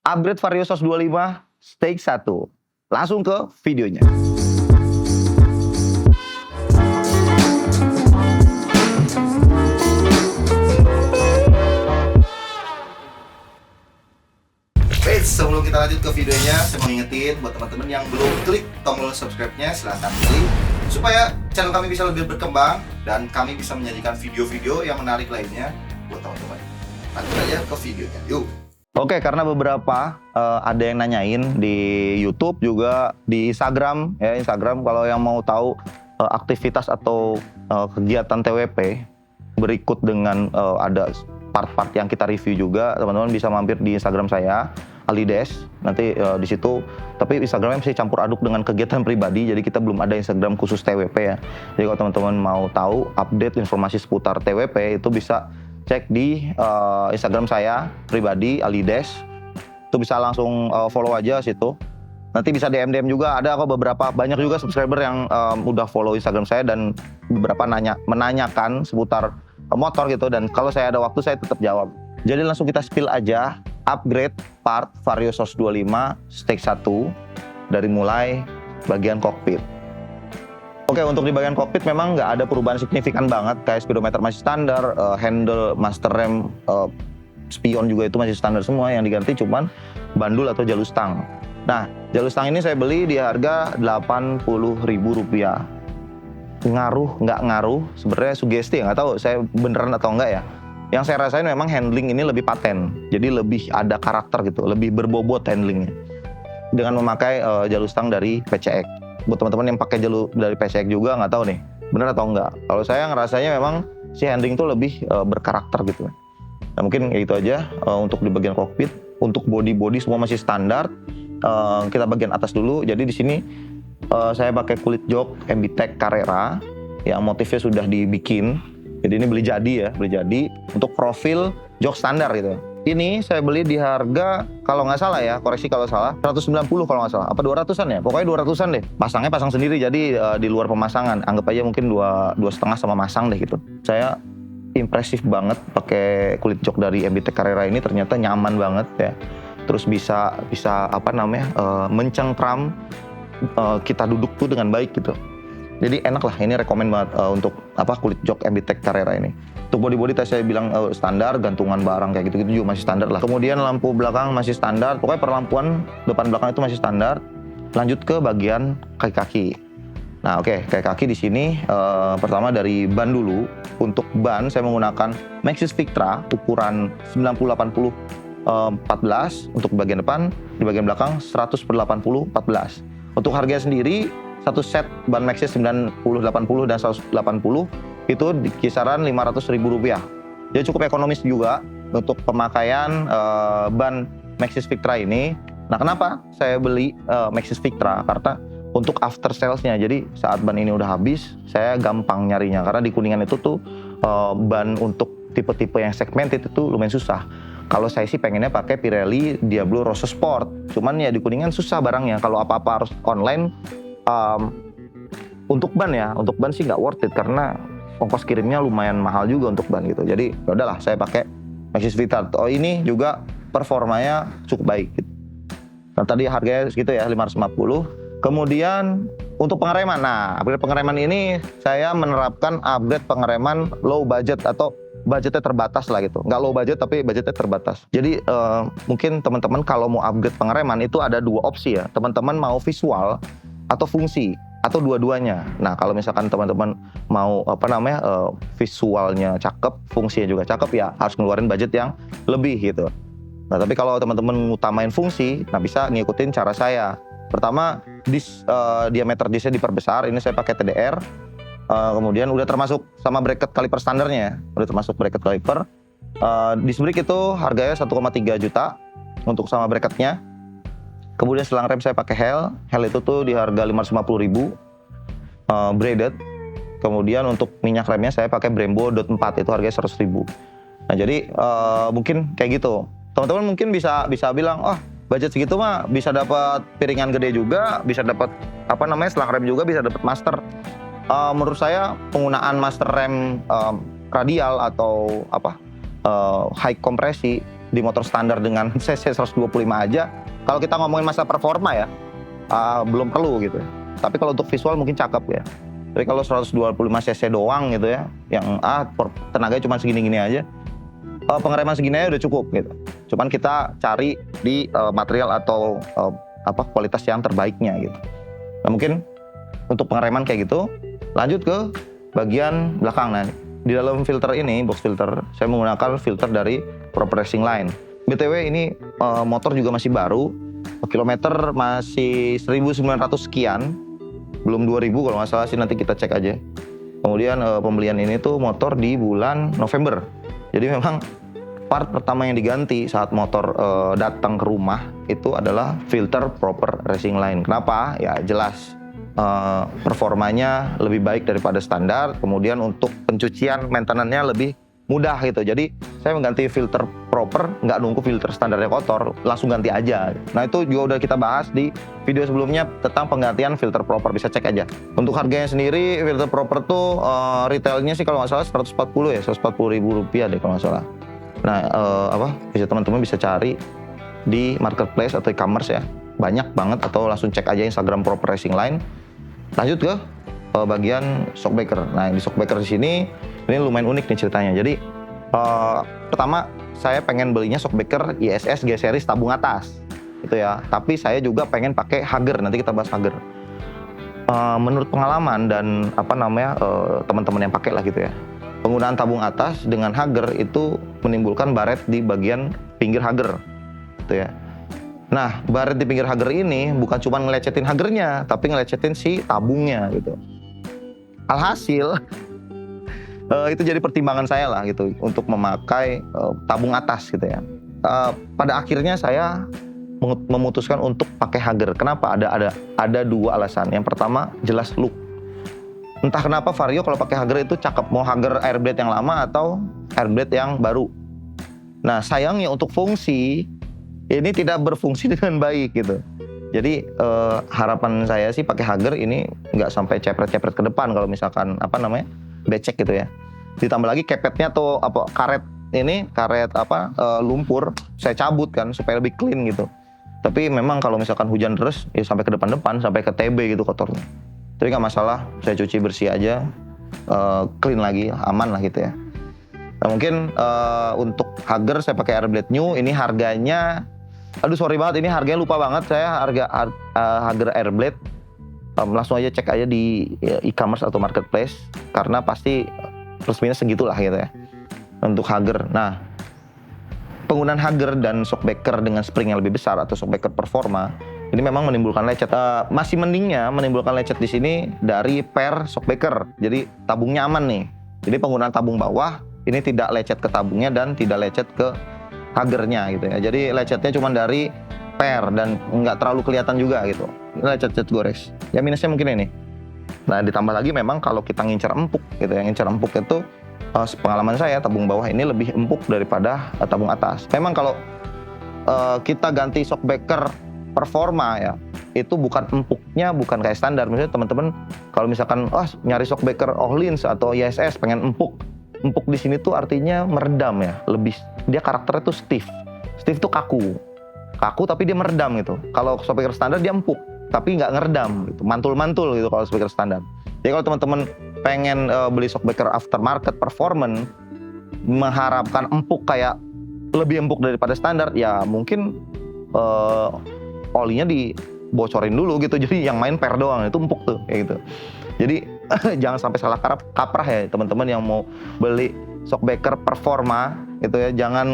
Upgrade Vario SOS 25 Stage 1. Langsung ke videonya. Sebelum kita lanjut ke videonya, saya mau ngingetin buat teman-teman yang belum klik tombol subscribe-nya, silahkan klik supaya channel kami bisa lebih berkembang dan kami bisa menyajikan video-video yang menarik lainnya buat teman-teman. Lanjut aja ke videonya, yuk. Oke, karena beberapa ada yang nanyain di YouTube juga di Instagram ya, Instagram kalau yang mau tahu aktivitas atau kegiatan TWP berikut dengan ada part-part yang kita review juga, teman-teman bisa mampir di Instagram saya Alides nanti di situ. Tapi Instagramnya masih campur aduk dengan kegiatan pribadi, jadi kita belum ada Instagram khusus TWP ya. Jadi kalau teman-teman mau tahu update informasi seputar TWP itu bisa cek di Instagram saya pribadi Alides. Itu bisa langsung follow aja situ. Nanti bisa DM juga, ada kok beberapa, banyak juga subscriber yang udah follow Instagram saya dan beberapa menanyakan seputar motor gitu, dan kalau saya ada waktu saya tetap jawab. Jadi langsung kita spill aja upgrade part Vario SOS 25 Stage 1 dari mulai bagian kokpit. Oke, untuk di bagian kokpit memang nggak ada perubahan signifikan banget, kayak speedometer masih standar, handle, master rem, spion juga itu masih standar semua. Yang diganti cuman bandul atau jalur stang. Nah, jalur stang ini saya beli di harga Rp80.000. Ngaruh nggak ngaruh? Sebenarnya sugesti, nggak tahu saya beneran atau enggak ya. Yang saya rasain memang handling ini lebih paten, jadi lebih ada karakter gitu, lebih berbobot handlingnya dengan memakai jalur stang dari PCX. Buat teman-teman yang pakai jalur dari PCX juga nggak tahu nih bener atau enggak. Kalau saya ngerasanya memang si handling tuh lebih berkarakter gitu. Nah, mungkin kayak gitu aja untuk di bagian kokpit. Untuk body semua masih standar. Kita bagian atas dulu. Jadi di sini saya pakai kulit jok MB-Tech Carrera yang motifnya sudah dibikin. Jadi ini beli jadi untuk profil jok standar gitu. Ini saya beli di harga, kalau nggak salah ya, koreksi kalau salah, 190 kalau nggak salah, apa 200-an ya? Pokoknya 200-an deh. Pasangnya pasang sendiri, jadi di luar pemasangan. Anggap aja mungkin 2,5 sama masang deh gitu. Saya impresif banget pakai kulit jok dari MB-Tech Carrera ini, ternyata nyaman banget ya. Terus bisa mencengkram kita duduk tuh dengan baik gitu. Jadi enak lah, ini rekomen banget untuk kulit jok MB-Tech Carrera ini. Untuk body tadi saya bilang standar, gantungan barang kayak gitu-gitu juga masih standar lah. Kemudian lampu belakang masih standar, pokoknya perlampuan depan belakang itu masih standar. Lanjut ke bagian kaki-kaki. Nah oke, kaki-kaki di sini pertama dari ban dulu. Untuk ban saya menggunakan Maxxis Victra ukuran 90-80 14 untuk bagian depan, di bagian belakang 100/80 14. Untuk harganya sendiri satu set ban Maxxis 90-80 dan 180 itu di kisaran Rp500.000. Jadi cukup ekonomis juga untuk pemakaian ban Maxxis Victra ini. Nah, kenapa saya beli Maxxis Victra? Karena untuk after sales-nya. Jadi saat ban ini udah habis, saya gampang nyarinya karena di Kuningan itu tuh ban untuk tipe-tipe yang segmented itu lumayan susah. Kalau saya sih pengennya pakai Pirelli Diablo Rosso Sport. Cuman ya di Kuningan susah barangnya. Kalau apa-apa harus online. Untuk ban sih nggak worth it karena ongkos kirimnya lumayan mahal juga untuk ban gitu. Jadi ya udahlah saya pakai Maxxis Victra. Oh ini juga performanya cukup baik gitu. Nah tadi harganya segitu ya 550. Kemudian untuk pengereman, nah upgrade pengereman ini saya menerapkan upgrade pengereman low budget atau budgetnya terbatas lah gitu. Nggak low budget tapi budgetnya terbatas. Jadi mungkin teman-teman kalau mau upgrade pengereman itu ada dua opsi ya. Teman-teman mau visual atau fungsi atau dua-duanya. Nah kalau misalkan teman-teman mau visualnya cakep, fungsinya juga cakep ya harus ngeluarin budget yang lebih gitu. Nah tapi kalau teman-teman ngutamain fungsi, nah bisa ngikutin cara saya. Pertama diameter disnya diperbesar. Ini saya pakai TDR. Kemudian udah termasuk sama bracket kaliper standarnya, udah termasuk bracket kaliper. Disc brake itu harganya 1,3 juta untuk sama bracketnya. Kemudian selang rem saya pakai Hel itu tuh di harga 550.000 braided. Kemudian untuk minyak remnya saya pakai Brembo .4 itu harganya 100.000. Nah jadi mungkin kayak gitu. Teman-teman mungkin bisa bilang, oh budget segitu mah bisa dapat piringan gede juga, bisa dapat selang rem juga, bisa dapat master. Menurut saya penggunaan master rem radial atau high kompresi di motor standar dengan cc 125 aja. Kalau kita ngomongin masalah performa ya, belum perlu gitu. Tapi kalau untuk visual mungkin cakep ya. Tapi kalau 125 cc doang gitu ya, yang tenaganya cuma segini-gini aja, pengereman segini aja udah cukup gitu. Cuman kita cari di material atau kualitas yang terbaiknya gitu. Nah mungkin untuk pengereman kayak gitu, lanjut ke bagian belakang. Nah di dalam filter ini, box filter, saya menggunakan filter dari Proper Racing Line. BTW ini motor juga masih baru, kilometer masih 1900 sekian, belum 2000 kalau nggak salah sih, nanti kita cek aja. Kemudian pembelian ini tuh motor di bulan November. Jadi memang part pertama yang diganti saat motor datang ke rumah itu adalah filter Proper Racing Line. Kenapa? Ya jelas performanya lebih baik daripada standar. Kemudian untuk pencucian, maintenance-nya lebih mudah gitu. Jadi saya mengganti filter proper, nggak nunggu filter standarnya kotor, langsung ganti aja. Nah itu juga udah kita bahas di video sebelumnya tentang penggantian filter proper, bisa cek aja. Untuk harganya sendiri, filter proper tuh retailnya sih kalau nggak salah 140 ya, 140 ribu rupiah deh kalau nggak salah. Nah bisa teman-teman bisa cari di marketplace atau e-commerce ya, banyak banget, atau langsung cek aja Instagram Proper Racing Line. Lanjut ke bagian shockbreaker. Nah di shockbreaker di sini ini lumayan unik nih ceritanya. Jadi pertama saya pengen belinya shockbreaker ISS G series tabung atas gitu ya. Tapi saya juga pengen pakai Hager, nanti kita bahas Hager. Menurut pengalaman dan teman-teman yang pakai lah gitu ya, penggunaan tabung atas dengan Hager itu menimbulkan baret di bagian pinggir Hager gitu ya. Nah baret di pinggir Hager ini bukan cuma ngelecetin Hagernya, tapi ngelecetin si tabungnya gitu. Alhasil itu jadi pertimbangan saya lah gitu untuk memakai tabung atas gitu ya. Pada akhirnya saya memutuskan untuk pakai Hager. Kenapa? Ada dua alasan. Yang pertama jelas look. Entah kenapa Vario kalau pakai Hager itu cakep, mau Hager airblade yang lama atau airblade yang baru. Nah sayangnya untuk fungsi ini tidak berfungsi dengan baik gitu. Jadi harapan saya sih pakai Hager ini nggak sampai cepret-cepret ke depan kalau misalkan becek gitu ya. Ditambah lagi kepetnya atau karet lumpur saya cabut kan supaya lebih clean gitu. Tapi memang kalau misalkan hujan terus ya sampai ke depan sampai ke TB gitu kotornya. Tapi nggak masalah, saya cuci bersih aja, clean lagi, aman lah gitu ya. Nah mungkin untuk Hager saya pakai airblade new, ini harganya, aduh sorry banget, ini harganya lupa banget saya harga Hager airblade. Langsung aja cek aja di e-commerce atau marketplace, karena pasti plus minus segitulah gitu ya untuk Hager. Nah penggunaan Hager dan shockbreaker dengan spring yang lebih besar atau shockbreaker performa ini memang menimbulkan lecet. Masih mendingnya menimbulkan lecet di sini dari per shockbreaker. Jadi tabungnya aman nih. Jadi penggunaan tabung bawah ini tidak lecet ke tabungnya dan tidak lecet ke Hagernya gitu ya. Jadi lecetnya cuma dari per dan nggak terlalu kelihatan juga gitu. Lecet-lecet gores. Ya minusnya mungkin ini. Nah ditambah lagi memang kalau kita ngincar empuk gitu ya. Ngincar empuk itu pengalaman saya tabung bawah ini lebih empuk daripada tabung atas. Memang kalau kita ganti shockbreaker performa ya, itu bukan empuknya bukan kayak standar. Misalnya teman-teman kalau misalkan nyari shockbreaker Ohlins atau ISS pengen empuk di sini tuh artinya meredam ya, lebih dia karakternya tuh stiff tuh kaku tapi dia meredam gitu. Kalau shockbreaker standar dia empuk tapi nggak ngeredam gitu, mantul gitu kalau shockbreaker standar. Jadi kalau teman-teman pengen beli shockbreaker aftermarket performance mengharapkan empuk kayak lebih empuk daripada standar, ya mungkin olinya dibocorin dulu gitu, jadi yang main per doang itu empuk tuh kayak gitu. Jadi jangan sampai salah kaprah ya teman-teman yang mau beli shockbreaker performa gitu ya, jangan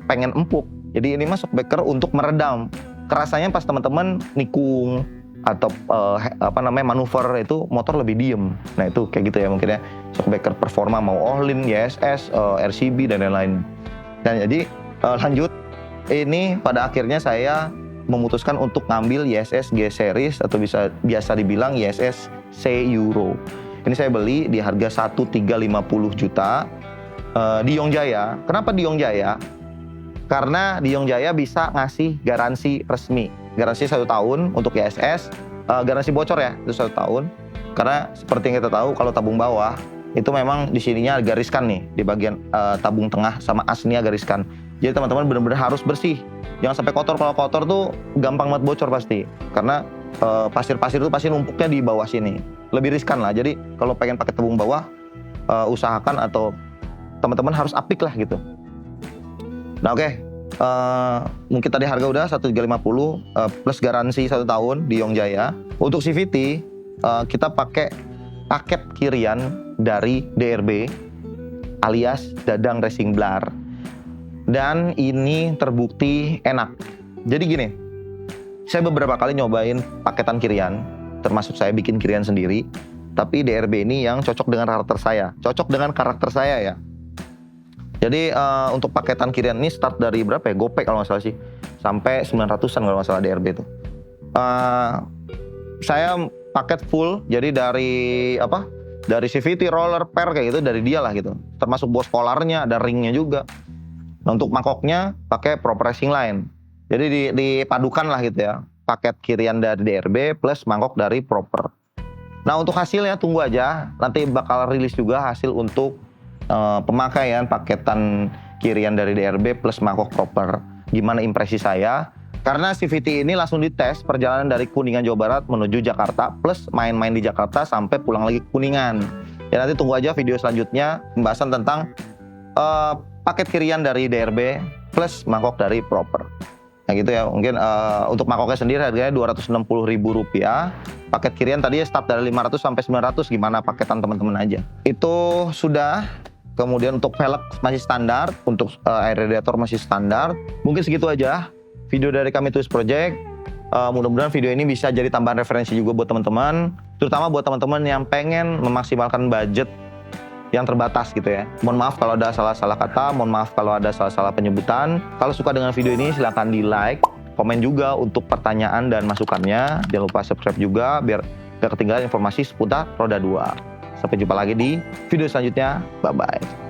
pengen empuk. Jadi ini mah shockbreaker untuk meredam. Kerasanya pas teman-teman nikung atau manuver itu motor lebih diem. Nah itu kayak gitu ya mungkin ya, shockbreaker performa mau Ohlins, ISS, RCB dan lain-lain. Dan jadi lanjut, ini pada akhirnya saya memutuskan untuk ngambil ISS G series atau biasa dibilang ISS C Euro. Ini saya beli di harga 1.350 juta di Yongjaya. Kenapa di Yongjaya? Karena di Yongjaya bisa ngasih garansi resmi. Garansi 1 tahun untuk ISS, garansi bocor ya itu 1 tahun. Karena seperti yang kita tahu kalau tabung bawah itu memang di sininya agak riskan nih, di bagian tabung tengah sama as ini agak riskan. Jadi teman-teman benar-benar harus bersih. Jangan sampai kotor. Kalau kotor tuh gampang banget bocor pasti. Karena pasir-pasir itu pasti numpuknya di bawah sini. Lebih riskan lah. Jadi kalau pengen pakai tebung bawah, usahakan atau teman-teman harus apik lah gitu. Nah oke. Mungkin tadi harga udah 1.350 plus garansi 1 tahun di Yongjaya. Untuk CVT kita pakai paket kirian dari DRB alias Dadang Racing Blar. Dan ini terbukti enak. Jadi gini, saya beberapa kali nyobain paketan kirian, termasuk saya bikin kirian sendiri. Tapi DRB ini yang cocok dengan karakter saya ya. Jadi untuk paketan kirian ini start dari berapa ya? Gopek kalau nggak salah sih, sampai 900-an kalau nggak salah DRB itu. Saya paket full, jadi dari CVT, roller, per kayak gitu dari dia lah gitu. Termasuk bos polarnya, ada ringnya juga. Nah, untuk mangkoknya pakai proper racing line. Jadi dipadukan lah gitu ya. Paket kirian dari DRB plus mangkok dari proper. Nah, untuk hasilnya tunggu aja. Nanti bakal rilis juga hasil untuk pemakaian paketan kirian dari DRB plus mangkok proper. Gimana impresi saya? Karena CVT ini langsung dites perjalanan dari Kuningan Jawa Barat menuju Jakarta plus main-main di Jakarta sampai pulang lagi ke Kuningan. Ya nanti tunggu aja video selanjutnya pembahasan tentang paket kirian dari DRB plus mangkok dari proper. Nah gitu ya, mungkin untuk mangkoknya sendiri harganya Rp260.000. Paket kirian tadi start dari 500 sampai 900, gimana paketan teman-teman aja. Itu sudah. Kemudian untuk velg masih standar, untuk air radiator masih standar. Mungkin segitu aja video dari kami Twist Project. Mudah-mudahan video ini bisa jadi tambahan referensi juga buat teman-teman, terutama buat teman-teman yang pengen memaksimalkan budget yang terbatas gitu ya. Mohon maaf kalau ada salah-salah kata, mohon maaf kalau ada salah-salah penyebutan. Kalau suka dengan video ini silahkan di like, komen juga untuk pertanyaan dan masukannya. Jangan lupa subscribe juga biar gak ketinggalan informasi seputar Roda 2. Sampai jumpa lagi di video selanjutnya. Bye-bye.